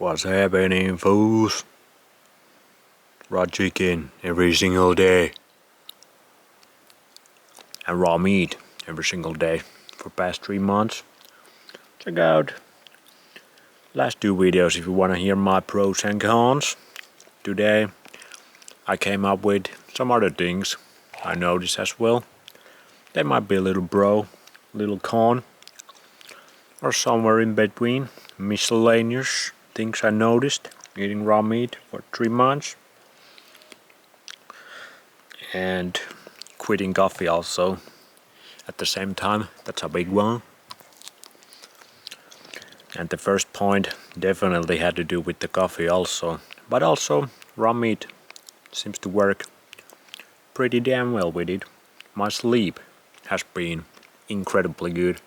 What's happening, fools? Raw chicken every single day. And raw meat every single day for past 3 months. Check out last 2 videos if you wanna hear my pros and cons. Today I came up with some other things I noticed as well. They might be a little pro, little con, or somewhere in between. Miscellaneous things I noticed eating raw meat for 3 months. And quitting coffee also at the same time. That's a big one. And the first point definitely had to do with the coffee also. But also raw meat seems to work pretty damn well with it. My sleep has been incredibly good.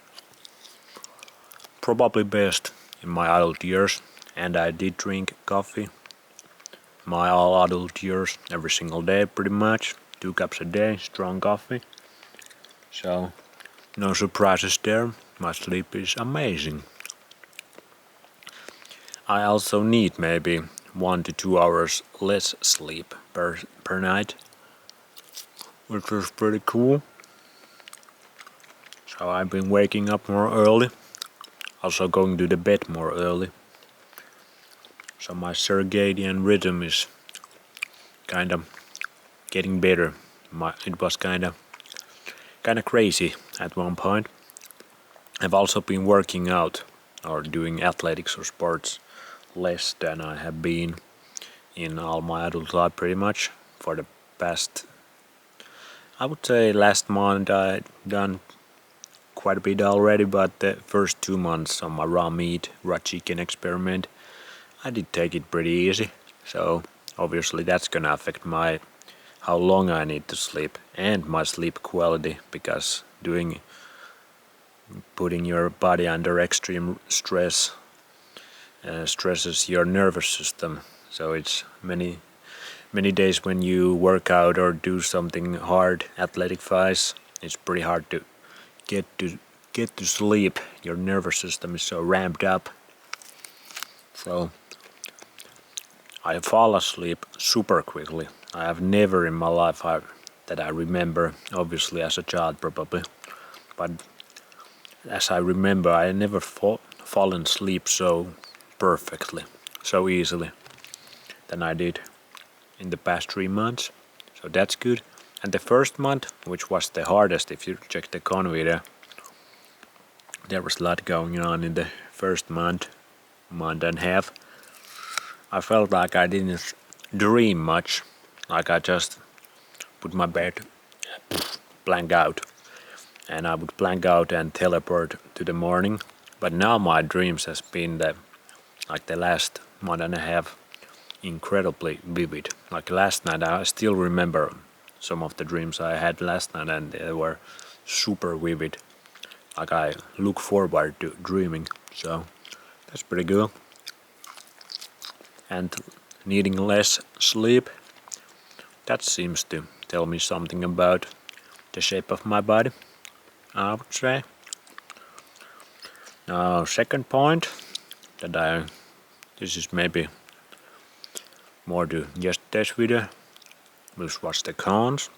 Probably best in my adult years. And I did drink coffee my all adult years every single day pretty much. 2 cups a day, strong coffee. So no surprises there. My sleep is amazing. I also need maybe 1 to 2 hours less sleep per night, which is pretty cool. So I've been waking up more early, also going to the bed more early. So my circadian rhythm is kind of getting better. It was kind of crazy at one point. I've also been working out or doing athletics or sports less than I have been in all my adult life pretty much for the past, I would say last month I done quite a bit already, but the first 2 months on my raw chicken experiment I did take it pretty easy. So obviously that's gonna affect how long I need to sleep and my sleep quality, because putting your body under extreme stress stresses your nervous system. So it's many days when you work out or do something hard athletic-wise, it's pretty hard to get to sleep. Your nervous system is so ramped up. So I fall asleep super quickly. I have never in my life that I remember, obviously as a child probably, but as I remember, I never fallen asleep so perfectly, so easily than I did in the past 3 months. So that's good. And the first month, which was the hardest if you check the con video, there was a lot going on in the first month and a half. I felt like I didn't dream much, like I just put my bed, blank out, and I would blank out and teleport to the morning. But now my dreams has been the last month and a half incredibly vivid. Like last night, I still remember some of the dreams I had last night, and they were super vivid. Like I look forward to dreaming, so that's pretty good. And needing less sleep, that seems to tell me something about the shape of my body, I would say. Now, second point this is maybe more to yesterday's video, which was the cons.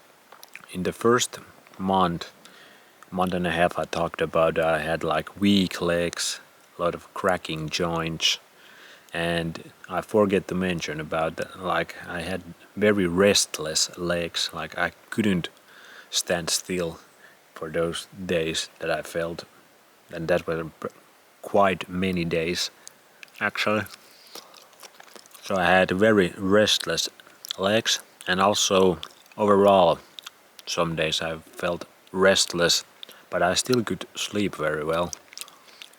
In the first month and a half, I talked about I had like weak legs, a lot of cracking joints, and I forget to mention about that, like I had very restless legs, like I couldn't stand still for those days that I felt, and that were quite many days actually. So I had very restless legs, and also overall some days I felt restless, but I still could sleep very well.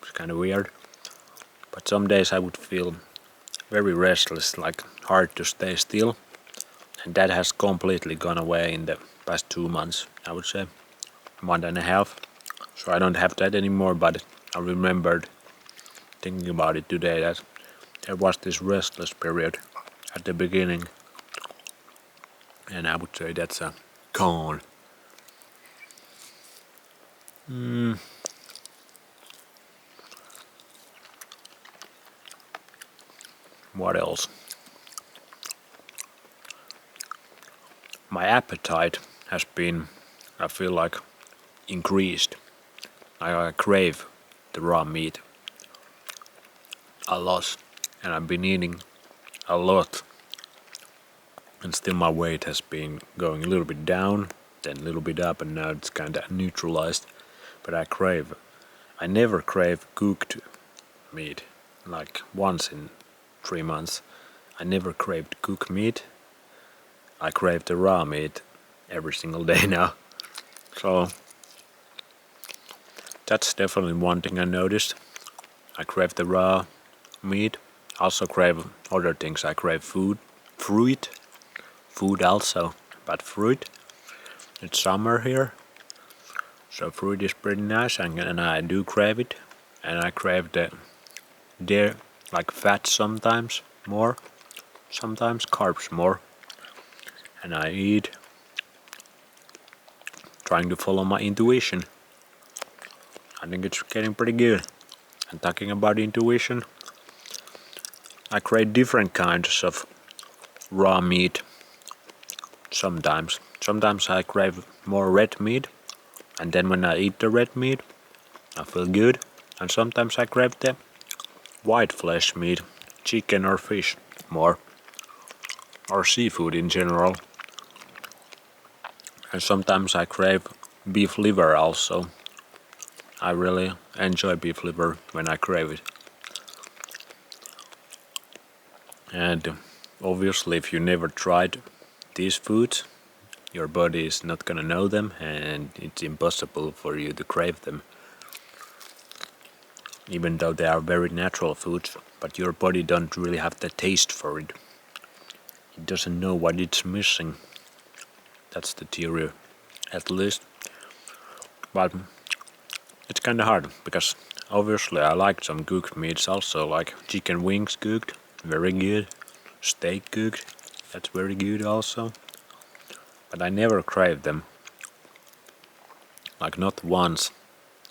It's kind of weird. But some days I would feel very restless, like hard to stay still, and that has completely gone away in the past 2 months, I would say, month and a half. So I don't have that anymore, but I remembered thinking about it today that there was this restless period at the beginning, and I would say that's a con. What else? My appetite has been, I feel like, increased. I crave the raw meat a lot, and I've been eating a lot, and still my weight has been going a little bit down, then a little bit up, and now it's kind of neutralized. But I never crave cooked meat, like once in 3 months. I never craved cooked meat. I crave the raw meat every single day now. So that's definitely one thing I noticed. I crave the raw meat. Also crave other things. I crave fruit also, but fruit. It's summer here, so fruit is pretty nice, and I do crave it. And I crave the like fat sometimes more, sometimes carbs more. And I eat, trying to follow my intuition. I think it's getting pretty good. And talking about intuition, I crave different kinds of raw meat sometimes. Sometimes I crave more red meat, and then when I eat the red meat, I feel good. And sometimes I crave the white flesh meat, chicken or fish more, or seafood in general. And sometimes I crave beef liver also. I really enjoy beef liver when I crave it. And obviously, if you never tried these foods, your body is not gonna know them, and it's impossible for you to crave them. Even though they are very natural foods, but your body don't really have the taste for it. It doesn't know what it's missing. That's the theory, at least. But it's kinda hard, because obviously I like some cooked meats also, like chicken wings cooked, very good. Steak cooked, that's very good also. But I never crave them. Like not once.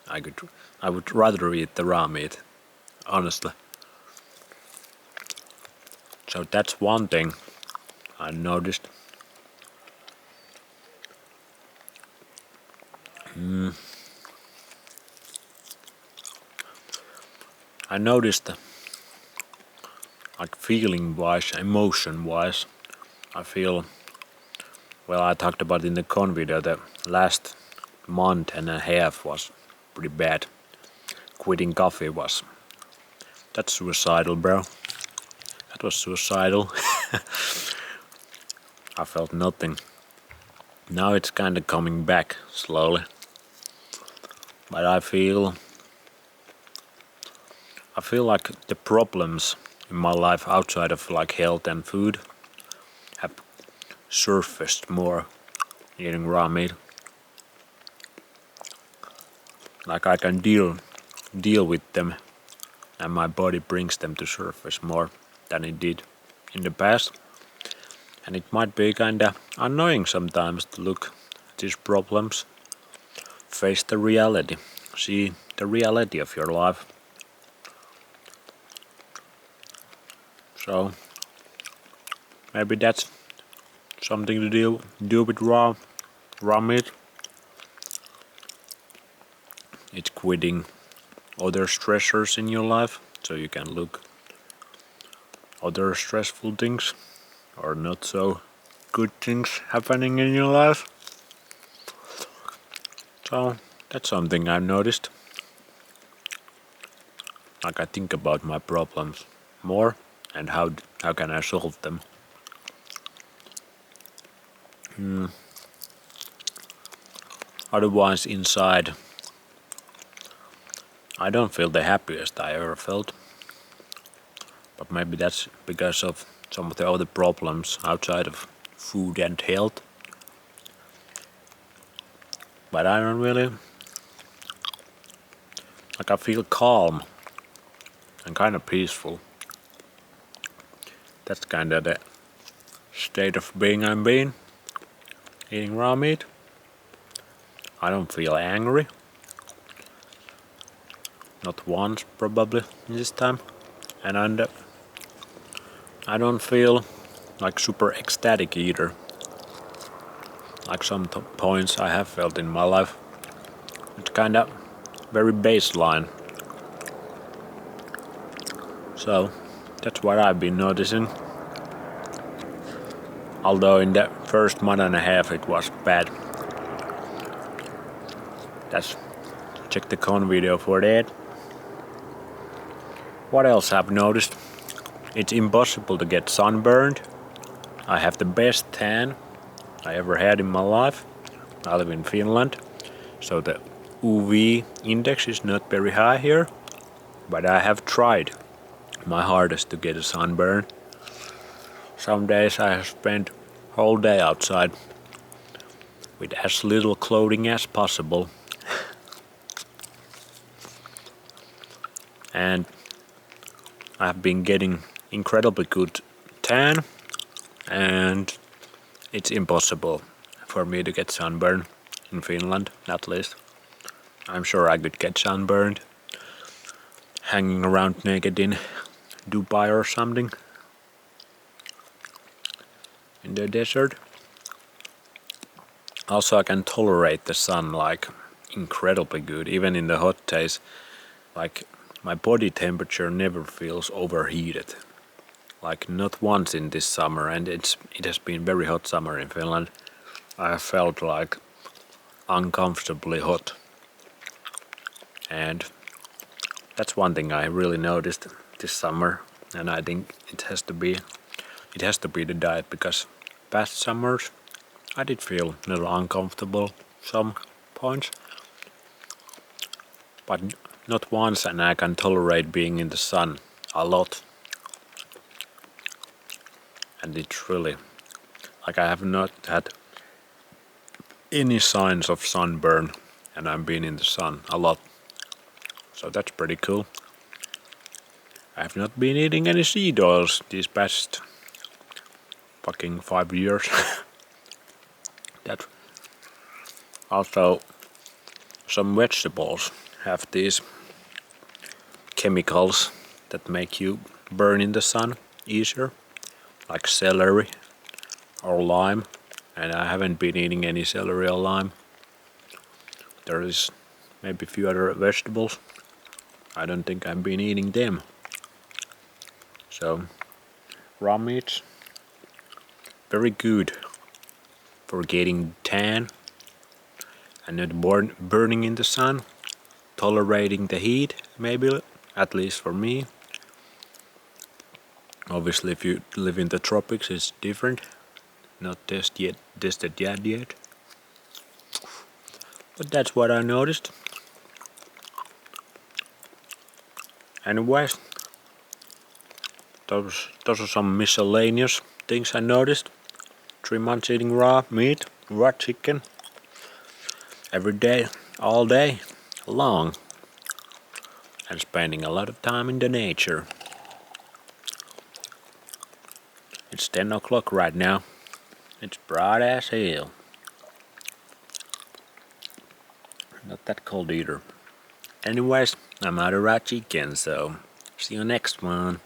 I would rather eat the raw meat, honestly. So that's one thing I noticed. I noticed, like feeling wise, emotion wise, I feel, well, I talked about in the con video, the last month and a half was pretty bad. Quitting coffee that's suicidal, bro. That was suicidal. I felt nothing. Now it's kinda coming back slowly. But I feel like the problems in my life outside of like health and food have surfaced more eating raw meat. Like I can deal with them, and my body brings them to surface more than it did in the past. And it might be kinda annoying sometimes to look at these problems, face the reality, see the reality of your life. So maybe that's something to do with raw meat. It's quitting other stressors in your life, so you can look other stressful things or not so good things happening in your life. So that's something I've noticed. Like I think about my problems more and how can I solve them. Otherwise, inside, I don't feel the happiest I ever felt. But maybe that's because of some of the other problems outside of food and health. But I don't really, like I feel calm and kind of peaceful. That's kind of the state of being I'm being, eating raw meat. I don't feel angry. Not once probably this time. And I don't feel like super ecstatic either. Like some points I have felt in my life. It's kinda very baseline. So that's what I've been noticing. Although in the first month and a half it was bad. Check the con video for that. What else I've noticed? It's impossible to get sunburned. I have the best tan I ever had in my life. I live in Finland, so the UV index is not very high here, but I have tried my hardest to get a sunburn. Some days I have spent whole day outside with as little clothing as possible. And I've been getting incredibly good tan, and it's impossible for me to get sunburn in Finland, at least. I'm sure I could get sunburned hanging around naked in Dubai or something in the desert. Also, I can tolerate the sun like incredibly good, even in the hot days. Like my body temperature never feels overheated. Like not once in this summer, and it has been very hot summer in Finland. I have felt like uncomfortably hot. And that's one thing I really noticed this summer, and I think it has to be the diet, because past summers I did feel a little uncomfortable some points, but not once, and I can tolerate being in the sun a lot. And it's really like I have not had any signs of sunburn, and I've been in the sun a lot. So that's pretty cool. I have not been eating any seed oils these past fucking 5 years. That also, some vegetables have these chemicals that make you burn in the sun easier, like celery or lime, and I haven't been eating any celery or lime. There is maybe a few other vegetables. I don't think I've been eating them. So, raw meats, very good for getting tan and not burning in the sun, tolerating the heat, maybe, at least for me. Obviously, if you live in the tropics, it's different. Not tested yet. But that's what I noticed. Anyways, those are some miscellaneous things I noticed. 3 months eating raw meat, raw chicken, every day, all day long, and spending a lot of time in the nature. It's 10 o'clock right now. It's bright as hell. Not that cold either. Anyways, I'm out of raw chicken, so see you next one.